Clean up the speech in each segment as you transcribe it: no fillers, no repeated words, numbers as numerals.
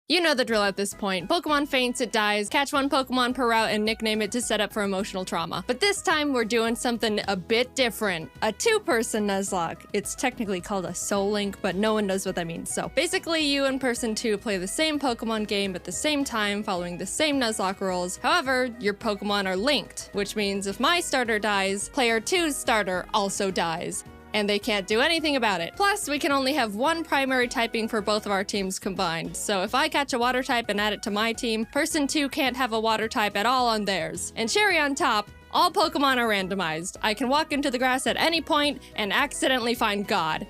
You know the drill at this point. Pokemon faints, it dies, catch one Pokemon per route and nickname it to set up for emotional trauma. But this time we're doing something a bit different. A two-person Nuzlocke. It's technically called a Soul Link, but no one knows what that means. So basically you and person 2 play the same Pokemon game at the same time, following the same Nuzlocke rules. However, your Pokemon are linked, which means if my starter dies, player 2's starter also dies. And they can't do anything about it. Plus, we can only have one primary typing for both of our teams combined. So if I catch a water type and add it to my team, person 2 can't have a water type at all on theirs. And cherry on top, all Pokemon are randomized. I can walk into the grass at any point and accidentally find God.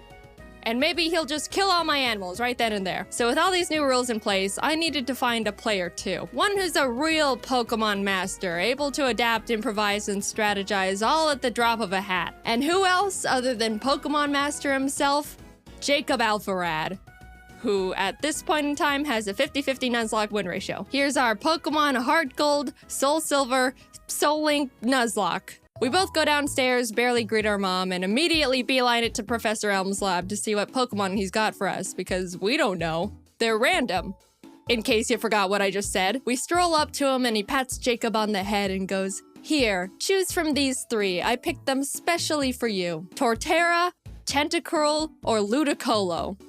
And maybe he'll just kill all my animals right then and there. So with all these new rules in place, I needed to find a player 2. One who's a real Pokemon master, able to adapt, improvise, and strategize all at the drop of a hat. And who else other than Pokemon Master himself? Jacob Alpharad, who at this point in time has a 50-50 Nuzlocke win ratio. Here's our Pokemon Heart Gold, Soul Silver, Soul Link Nuzlocke. We both go downstairs, barely greet our mom, and immediately beeline it to Professor Elm's lab to see what Pokemon he's got for us, because we don't know. They're random. In case you forgot what I just said, we stroll up to him and he pats Jacob on the head and goes, "Here, choose from these 3. I picked them specially for you. Torterra, Tentacruel, or Ludicolo."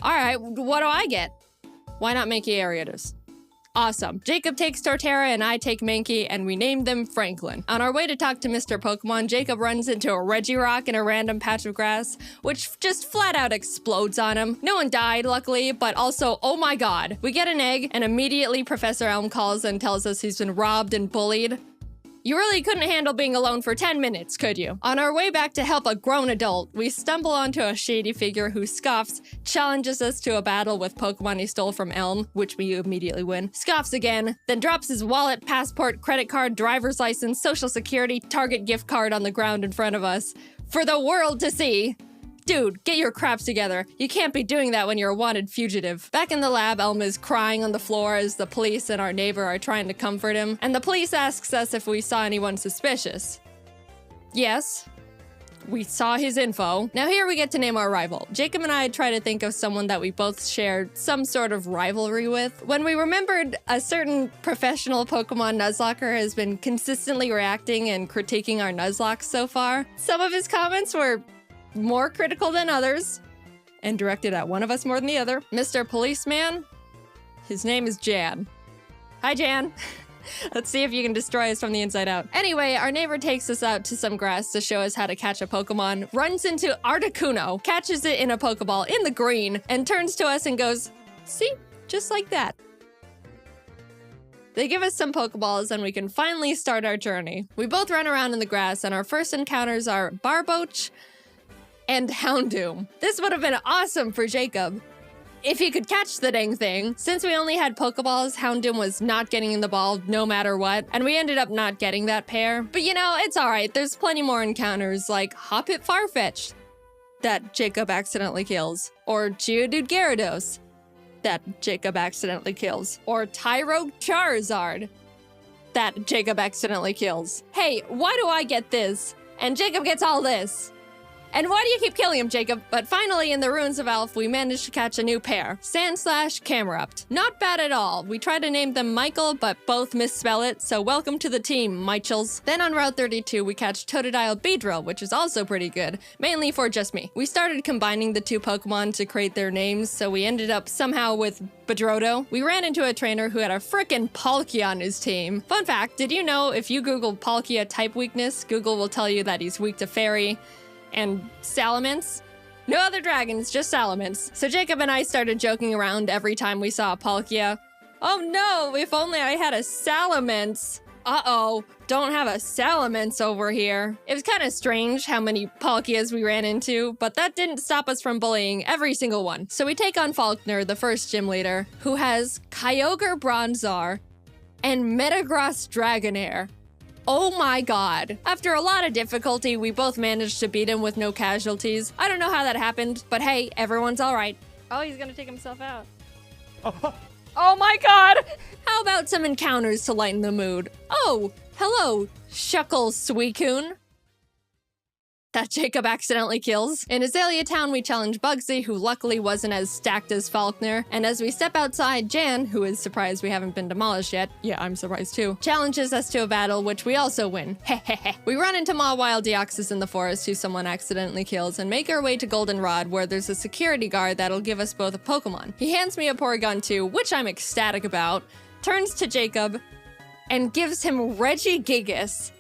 Alright, what do I get? Why not Mankey Ariatus? Awesome. Jacob takes Torterra and I take Mankey, and we name them Franklin. On our way to talk to Mr. Pokemon, Jacob runs into a Regirock in a random patch of grass, which just flat out explodes on him. No one died, luckily, but also, oh my god. We get an egg, and immediately Professor Elm calls and tells us he's been robbed and bullied. You really couldn't handle being alone for 10 minutes, could you? On our way back to help a grown adult, we stumble onto a shady figure who scoffs, challenges us to a battle with Pokemon he stole from Elm, which we immediately win, scoffs again, then drops his wallet, passport, credit card, driver's license, social security, Target gift card on the ground in front of us, for the world to see. Dude, get your craps together. You can't be doing that when you're a wanted fugitive. Back in the lab, Elm is crying on the floor as the police and our neighbor are trying to comfort him, and the police asks us if we saw anyone suspicious. Yes, we saw his info. Now here we get to name our rival. Jacob and I try to think of someone that we both shared some sort of rivalry with. When we remembered a certain professional Pokemon Nuzlocker has been consistently reacting and critiquing our Nuzlocke so far, some of his comments were more critical than others, and directed at one of us more than the other. Mr. Policeman, his name is Jan. Hi, Jan. Let's see if you can destroy us from the inside out. Anyway, our neighbor takes us out to some grass to show us how to catch a Pokemon, runs into Articuno, catches it in a Pokeball in the green, and turns to us and goes, "See? Just like that." They give us some Pokeballs and we can finally start our journey. We both run around in the grass and our first encounters are Barboach and Houndoom. This would have been awesome for Jacob if he could catch the dang thing. Since we only had Pokeballs, Houndoom was not getting in the ball no matter what, and we ended up not getting that pair. But you know, it's alright, there's plenty more encounters like Hoppip Farfetch'd that Jacob accidentally kills, or Geodude Gyarados that Jacob accidentally kills, or Tyro Charizard that Jacob accidentally kills. Hey, why do I get this? And Jacob gets all this. And why do you keep killing him, Jacob? But finally, in the Ruins of Elf, we managed to catch a new pair. Sandslash, Camerupt. Not bad at all. We tried to name them Michael, but both misspell it, so welcome to the team, Michels. Then on Route 32, we catch Totodile Beedrill, which is also pretty good, mainly for just me. We started combining the 2 Pokemon to create their names, so we ended up somehow with Bedrodo. We ran into a trainer who had a frickin' Palkia on his team. Fun fact, did you know if you Google Palkia type weakness, Google will tell you that he's weak to Fairy and Salamence? No other dragons, just Salamence. So Jacob and I started joking around every time we saw a Palkia. Oh no, if only I had a Salamence. Uh-oh, don't have a Salamence over here. It was kind of strange how many Palkias we ran into, but that didn't stop us from bullying every single one. So we take on Faulkner, the first gym leader, who has Kyogre Bronzor and Metagross Dragonair. Oh my god. After a lot of difficulty, we both managed to beat him with no casualties. I don't know how that happened, but hey, everyone's alright. Oh, he's gonna take himself out. Oh my god! How about some encounters to lighten the mood? Oh, hello, Shuckle Suicune. that Jacob accidentally kills. In Azalea Town, we challenge Bugsy, who luckily wasn't as stacked as Faulkner. And as we step outside, Jan, who is surprised we haven't been demolished yet, yeah, I'm surprised too, challenges us to a battle, which we also win. Hehehe. We run into Mawile Deoxys in the forest, who someone accidentally kills, and make our way to Goldenrod, where there's a security guard that'll give us both a Pokemon. He hands me a Porygon 2, which I'm ecstatic about, turns to Jacob, and gives him Regigigas,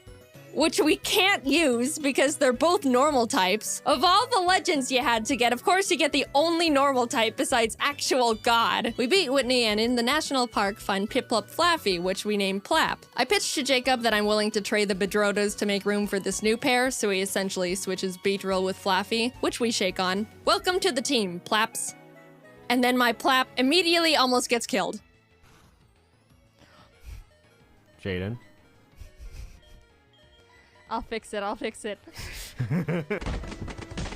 which we can't use because they're both normal types. Of all the legends you had to get, of course you get the only normal type besides actual God. We beat Whitney and in the national park find Piplup Flaffy, which we name Plap. I pitched to Jacob that I'm willing to trade the Bedrotas to make room for this new pair, so he essentially switches Beedrill with Flaffy, which we shake on. Welcome to the team, Plaps. And then my Plap immediately almost gets killed. Jaiden. I'll fix it.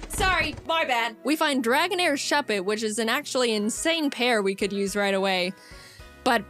Sorry, my bad. We find Dragonair Shuppet, which is an actually insane pair we could use right away. But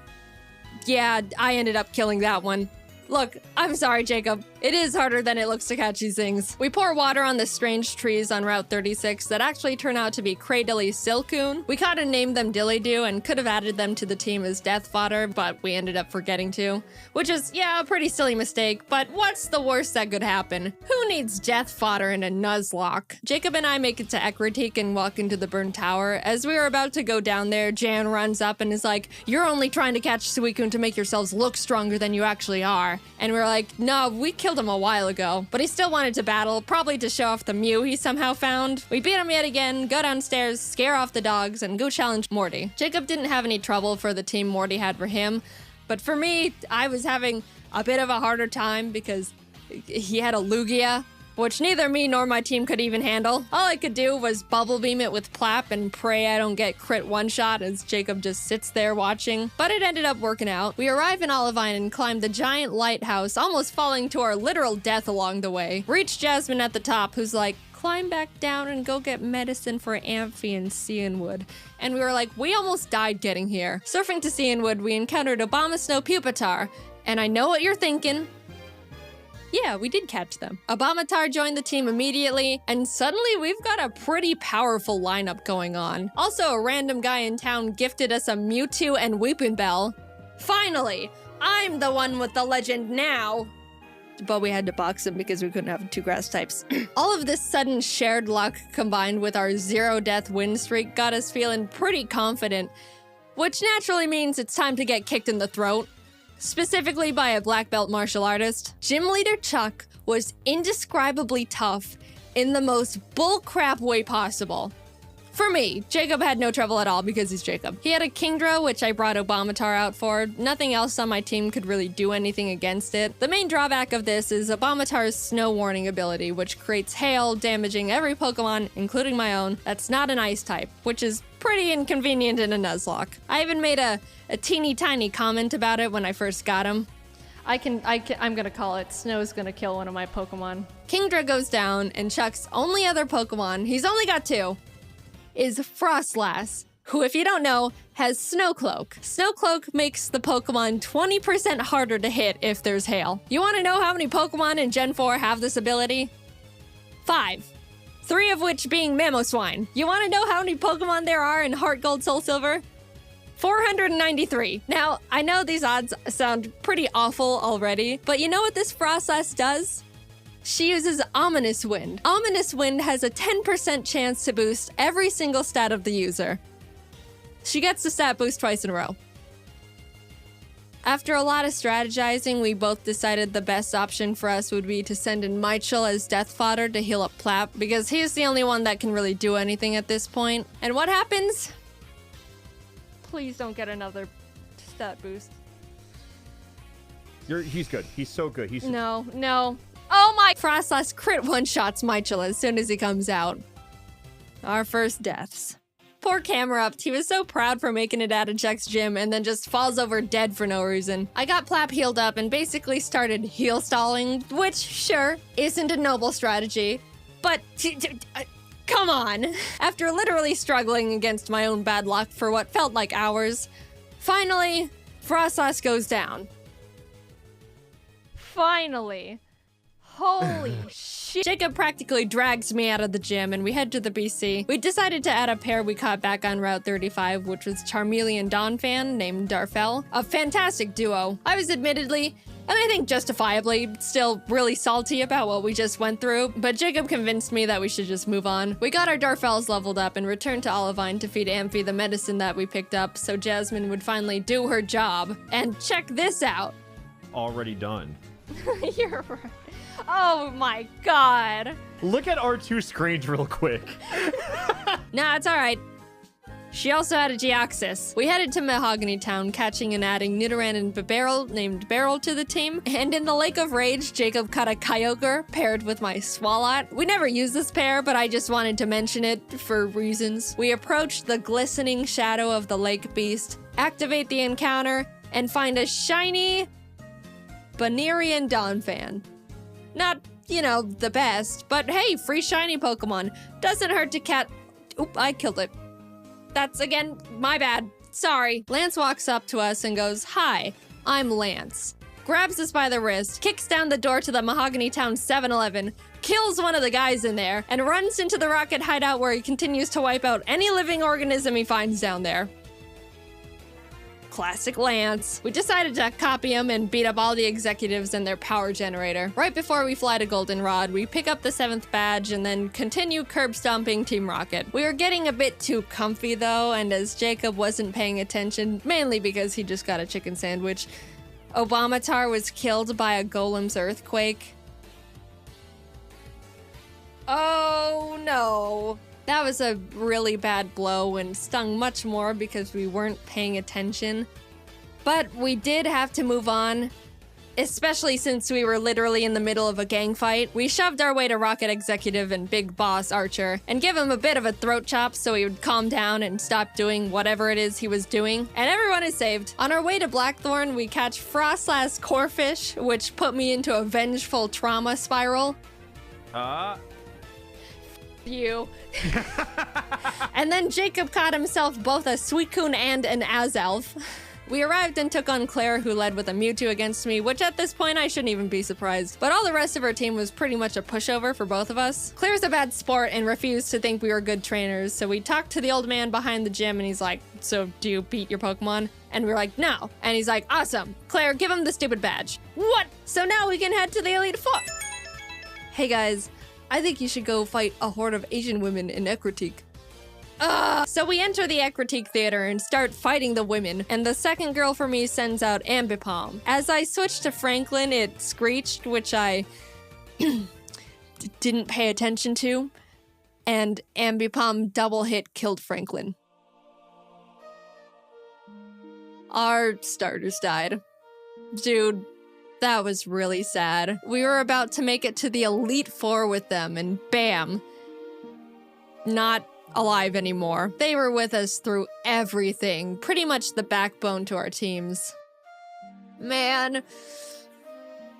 yeah, I ended up killing that one. Look, I'm sorry, Jacob. It is harder than it looks to catch these things. We pour water on the strange trees on Route 36 that actually turn out to be Cradily Silcoon. We kinda named them Dillydoo and could have added them to the team as death fodder, but we ended up forgetting to. Which is, yeah, a pretty silly mistake, but what's the worst that could happen? Who needs death fodder in a Nuzlocke? Jacob and I make it to Ekritique and walk into the burned tower. As we are about to go down there, Jan runs up and is like, "You're only trying to catch Suicune to make yourselves look stronger than you actually are." And we're like, "No, we killed him a while ago." But he still wanted to battle, probably to show off the Mew he somehow found. We beat him yet again, go downstairs, scare off the dogs, and go challenge Morty. Jacob didn't have any trouble for the team Morty had for him, but for me, I was having a bit of a harder time because he had a Lugia, which neither me nor my team could even handle. All I could do was bubble beam it with Plap and pray I don't get crit one-shot as Jacob just sits there watching. But it ended up working out. We arrive in Olivine and climb the giant lighthouse, almost falling to our literal death along the way. Reach Jasmine at the top, who's like, "Climb back down and go get medicine for Amphi and Cianwood." And we were like, we almost died getting here. Surfing to Cianwood, we encountered Abomasnow Pupitar. And I know what you're thinking. Yeah, we did catch them. Abomatar joined the team immediately, and suddenly we've got a pretty powerful lineup going on. Also, a random guy in town gifted us a Mewtwo and Weepinbell. Finally, I'm the one with the legend now. But we had to box him because we couldn't have two grass types. All of this sudden shared luck combined with our 0-death win streak got us feeling pretty confident, which naturally means it's time to get kicked in the throat. Specifically by a black belt martial artist. Gym leader Chuck was indescribably tough in the most bullcrap way possible. For me, Jacob had no trouble at all because he's Jacob. He had a Kingdra, which I brought Abomatar out for. Nothing else on my team could really do anything against it. The main drawback of this is Abomatar's Snow Warning ability, which creates hail, damaging every Pokemon, including my own, that's not an ice type, which is pretty inconvenient in a Nuzlocke. I even made a teeny tiny comment about it when I first got him. I'm gonna call it. Snow's gonna kill one of my Pokemon. Kingdra goes down, and Chuck's only other Pokemon, he's only got two, is Frostlass, who, if you don't know, has Snowcloak. Snowcloak makes the Pokemon 20% harder to hit if there's hail. You want to know how many Pokemon in Gen 4 have this ability? 5. 3 of which being Mamoswine. You want to know how many Pokemon there are in Heart Gold Soul Silver? 493. Now, I know these odds sound pretty awful already, but you know what this Frostlass does? She uses Ominous Wind. Ominous Wind has a 10% chance to boost every single stat of the user. She gets the stat boost twice in a row. After a lot of strategizing, we both decided the best option for us would be to send in Michel as death fodder to heal up Plap, because he's the only one that can really do anything at this point. And what happens? Please don't get another stat boost. He's good. He's so good. No. Oh my! Frostlass crit one-shots Michel as soon as he comes out. Our first deaths. Poor Camerupt, he was so proud for making it out of Chuck's gym and then just falls over dead for no reason. I got Plap healed up and basically started heal stalling, which, sure, isn't a noble strategy, but come on. After literally struggling against my own bad luck for what felt like hours, finally, Frostlass goes down. Finally. Holy shit. Jacob practically drags me out of the gym and we head to the BC. We decided to add a pair we caught back on Route 35, which was Charmeleon Donphan named Darfell. A fantastic duo. I was admittedly, and I think justifiably, still really salty about what we just went through, but Jacob convinced me that we should just move on. We got our Darfells leveled up and returned to Olivine to feed Amphi the medicine that we picked up so Jasmine would finally do her job. And check this out. Already done. You're right. Oh my god. Look at our two screens real quick. Nah, it's alright. She also had a Geoxys. We headed to Mahogany Town, catching and adding Nidoran and Bibarel named Beryl to the team. And in the Lake of Rage, Jacob caught a Kyogre paired with my Swalot. We never used this pair, but I just wanted to mention it for reasons. We approached the glistening shadow of the lake beast, activate the encounter, and find a shiny Banerian Donphan. Not, you know, the best, but hey, free shiny Pokemon. Doesn't hurt to Oop, I killed it. That's, again, my bad. Sorry. Lance walks up to us and goes, "Hi, I'm Lance." Grabs us by the wrist, kicks down the door to the Mahogany Town 7-Eleven, kills one of the guys in there, and runs into the rocket hideout where he continues to wipe out any living organism he finds down there. Classic Lance. We decided to copy him and beat up all the executives and their power generator. Right before we fly to Goldenrod, we pick up the 7th badge and then continue curb stomping Team Rocket. We were getting a bit too comfy though, and as Jacob wasn't paying attention, mainly because he just got a chicken sandwich, Obamatar was killed by a Golem's earthquake. Oh no. That was a really bad blow and stung much more because we weren't paying attention. But we did have to move on, especially since we were literally in the middle of a gang fight. We shoved our way to Rocket Executive and Big Boss Archer and give him a bit of a throat chop so he would calm down and stop doing whatever it is he was doing. And everyone is saved. On our way to Blackthorn, we catch Frostlass Corfish, which put me into a vengeful trauma spiral. You. And then Jacob caught himself both a Suicune and an Azelf. We arrived and took on Claire, who led with a Mewtwo against me, which at this point I shouldn't even be surprised. But all the rest of our team was pretty much a pushover for both of us. Claire's a bad sport and refused to think we were good trainers, so we talked to the old man behind the gym and he's like, "So do you beat your Pokemon?" And we were like, "No." And he's like, "Awesome. Claire, give him the stupid badge." What? So now we can head to the Elite Four. Hey guys, I think you should go fight a horde of Asian women in Ecruteak. So we enter the Ecruteak Theater and start fighting the women, and the second girl for me sends out Ambipom. As I switched to Franklin, it screeched, which I didn't pay attention to, and Ambipom double hit killed Franklin. Our starters died. Dude, that was really sad. We were about to make it to the Elite Four with them, and bam. Not alive anymore. They were with us through everything, pretty much the backbone to our teams. Man,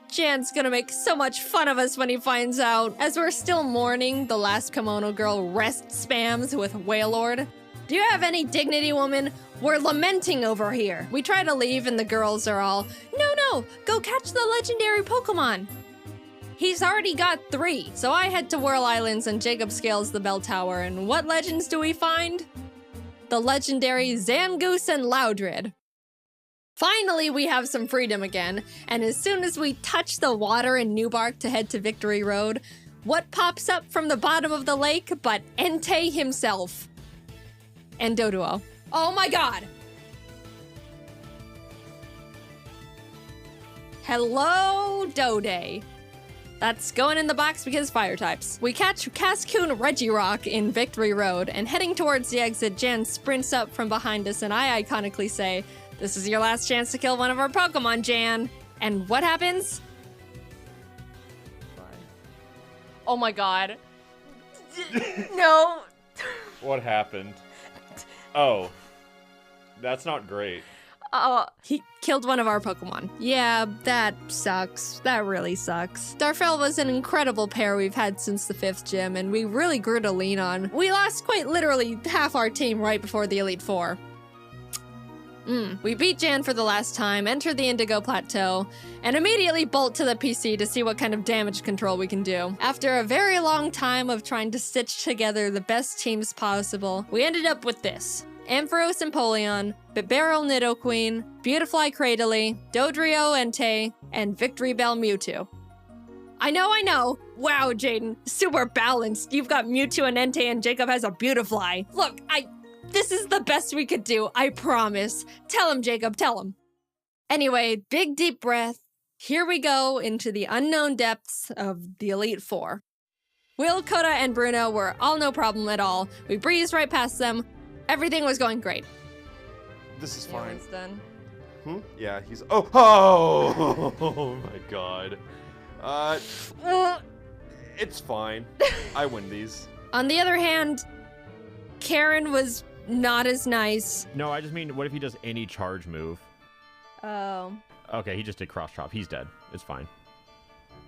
Jan's gonna make so much fun of us when he finds out. As we're still mourning, the last Kimono girl rest spams with Wailord. "Do you have any dignity, woman? We're lamenting over here." We try to leave and the girls are all, No, go catch the legendary Pokemon." He's already got 3, so I head to Whirl Islands and Jacob scales the bell tower, and what legends do we find? The legendary Zangoose and Loudred. Finally, we have some freedom again, and as soon as we touch the water in Newbark to head to Victory Road, what pops up from the bottom of the lake but Entei himself? And Doduo. Oh my god! Hello, Dode. That's going in the box because fire types. We catch Cascoon Regirock in Victory Road, and heading towards the exit, Jan sprints up from behind us, and I iconically say, "This is your last chance to kill one of our Pokemon, Jan." And what happens? Oh my god. No. What happened? Oh. That's not great. He killed one of our Pokemon. Yeah, that sucks. That really sucks. Darfell was an incredible pair we've had since the 5th gym, and we really grew to lean on. We lost quite literally half our team right before the Elite Four. We beat Jan for the last time, enter the Indigo Plateau, and immediately bolt to the PC to see what kind of damage control we can do. After a very long time of trying to stitch together the best teams possible, we ended up with this. Ampharos Empoleon, Bibarel Nidoqueen, Beautifly Cradily, Dodrio Entei, and Victory Bell Mewtwo. I know. Wow, Jaiden, super balanced. You've got Mewtwo and Entei and Jacob has a Beautifly. Look, this is the best we could do, I promise. Tell him, Jacob, tell him. Anyway, big deep breath. Here we go into the unknown depths of the Elite Four. Will, Coda, and Bruno were all no problem at all. We breezed right past them. Everything was going great. This is fine. It's done. Yeah, he's... Oh my god. It's fine. I win these. On the other hand, Karen was not as nice. No, I just mean, what if he does any charge move? Oh. Okay, he just did cross chop. He's dead. It's fine.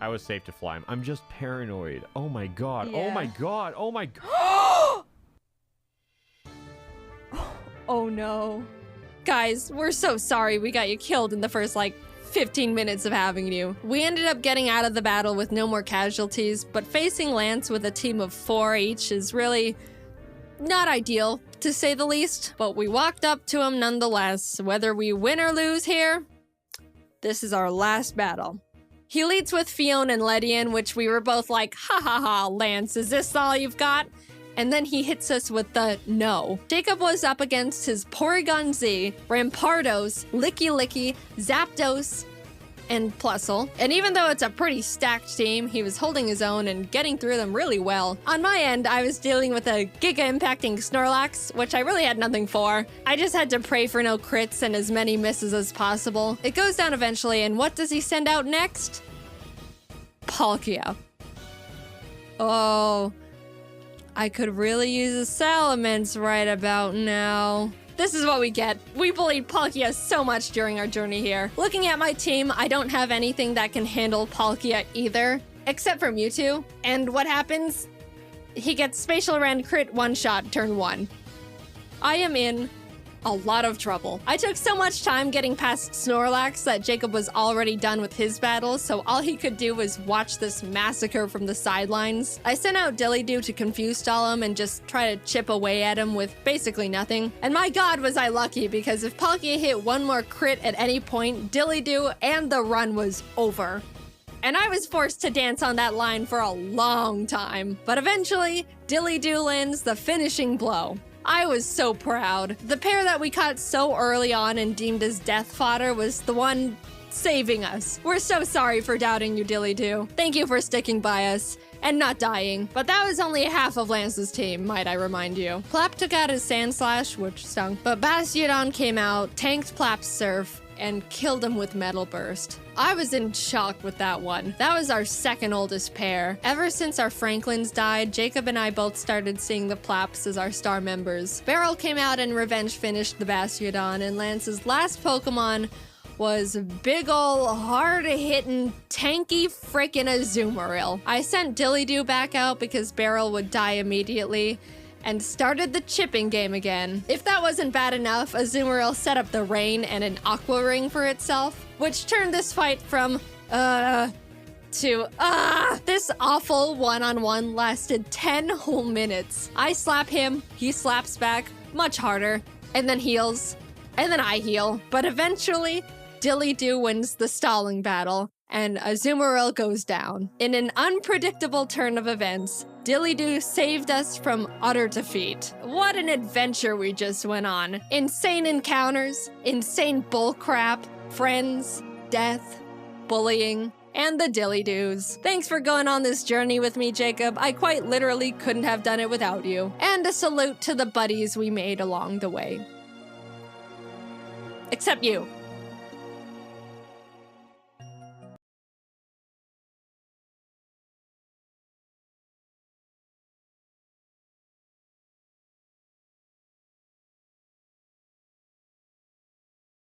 I was safe to fly him. I'm just paranoid. Oh my god. Yeah. Oh my god. Oh my god. Oh no. Guys, we're so sorry we got you killed in the first, 15 minutes of having you. We ended up getting out of the battle with no more casualties, but facing Lance with a team of 4 each is really not ideal, to say the least. But we walked up to him nonetheless. Whether we win or lose here, this is our last battle. He leads with Fiona and Ledian, which we were both like, ha ha ha, Lance, is this all you've got? And then he hits us with the no. Jacob was up against his Porygon Z, Rampardos, Licky Licky, Zapdos, and Plusle. And even though it's a pretty stacked team, he was holding his own and getting through them really well. On my end, I was dealing with a Giga-impacting Snorlax, which I really had nothing for. I just had to pray for no crits and as many misses as possible. It goes down eventually, and what does he send out next? Palkia. Oh, I could really use a Salamence right about now. This is what we get. We bullied Palkia so much during our journey here. Looking at my team, I don't have anything that can handle Palkia either, except for Mewtwo. And what happens? He gets Spatial Rend crit one-shot turn 1. I am in a lot of trouble. I took so much time getting past Snorlax that Jacob was already done with his battle, so all he could do was watch this massacre from the sidelines. I sent out Dillydoo to confuse stall him and just try to chip away at him with basically nothing. And my god was I lucky, because if Palkia hit one more crit at any point, Dillydoo and the run was over. And I was forced to dance on that line for a long time. But eventually, Dillydoo lands the finishing blow. I was so proud. The pair that we caught so early on and deemed as death fodder was the one saving us. We're so sorry for doubting you, Dillydoo. Thank you for sticking by us and not dying. But that was only half of Lance's team, might I remind you. Plap took out his Sand Slash, which stunk, but Bastiodon came out, tanked Plap's Surf, and killed him with Metal Burst. I was in shock with that one. That was our second oldest pair. Ever since our Franklins died, Jacob and I both started seeing the Plaps as our star members. Beryl came out and revenge finished the Bastiodon, and Lance's last Pokemon was big ol' hard-hitting, tanky frickin' Azumarill. I sent Dillydoo back out because Beryl would die immediately, and started the chipping game again. If that wasn't bad enough, Azumarill set up the rain and an Aqua Ring for itself, which turned this fight from, to, this awful one-on-one lasted 10 whole minutes. I slap him, he slaps back, much harder, and then heals, and then I heal. But eventually, Dillydoo wins the stalling battle, and Azumarill goes down. In an unpredictable turn of events, Dillydoo saved us from utter defeat. What an adventure we just went on. Insane encounters, insane bullcrap, friends, death, bullying, and the Dillydoos. Thanks for going on this journey with me, Jacob. I quite literally couldn't have done it without you. And a salute to the buddies we made along the way. Except you.